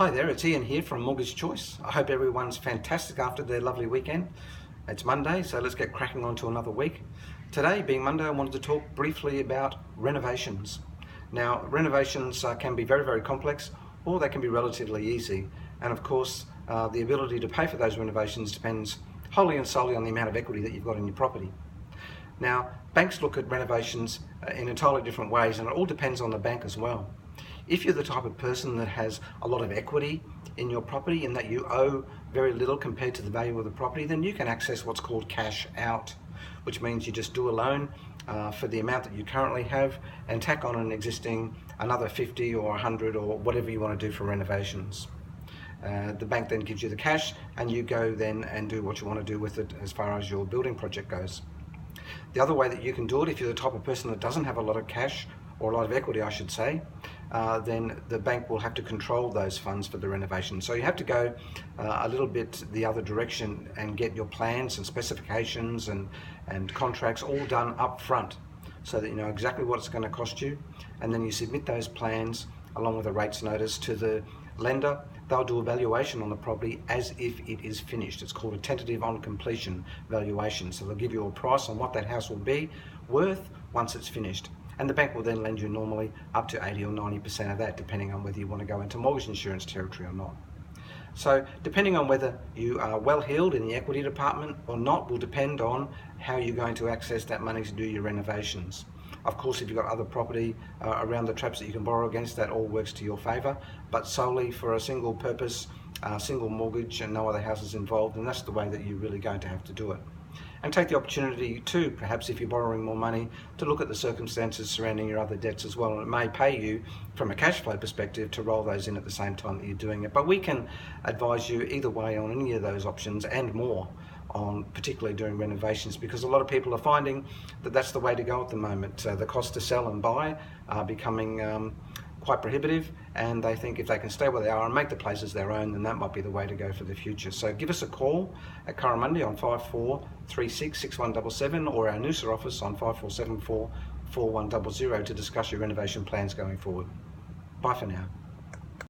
Hi there, it's Ian here from Mortgage Choice. I hope everyone's fantastic after their lovely weekend. It's Monday, so let's get cracking on to another week. Today, being Monday, I wanted to talk briefly about renovations. Now, renovations can be very, very complex, or they can be relatively easy. And of course, the ability to pay for those renovations depends wholly and solely on the amount of equity that you've got in your property. Now, banks look at renovations in entirely different ways, and it all depends on the bank as well. If you're the type of person that has a lot of equity in your property and that you owe very little compared to the value of the property, then you can access what's called cash out, which means you just do a loan for the amount that you currently have and tack on an existing another 50 or 100 or whatever you want to do for renovations. The bank then gives you the cash and you go then and do what you want to do with it as far as your building project goes. The other way that you can do it, if you're the type of person that doesn't have a lot of cash, or a lot of equity I should say, then the bank will have to control those funds for the renovation. So you have to go a little bit the other direction and get your plans and specifications and contracts all done up front so that you know exactly what it's going to cost you, and then you submit those plans along with a rates notice to the lender. They'll do a valuation on the property as if it is finished. It's called a tentative on completion valuation. So they'll give you a price on what that house will be worth once it's finished. And the bank will then lend you normally up to 80 or 90% of that, depending on whether you want to go into mortgage insurance territory or not. So depending on whether you are well heeled in the equity department or not will depend on how you're going to access that money to do your renovations. Of course, if you've got other property around the traps that you can borrow against, that all works to your favour, but solely for a single purpose, single mortgage and no other houses involved, and that's the way that you're really going to have to do it. And take the opportunity too, perhaps if you're borrowing more money, to look at the circumstances surrounding your other debts as well. And it may pay you from a cash flow perspective to roll those in at the same time that you're doing it. But we can advise you either way on any of those options and more, on particularly doing renovations, because a lot of people are finding that that's the way to go at the moment. The cost to sell and buy are becoming quite prohibitive, and they think if they can stay where they are and make the places their own, then that might be the way to go for the future. So give us a call at Curramundi on 5436 6177 or our Noosa office on 5474 4100 to discuss your renovation plans going forward. Bye for now.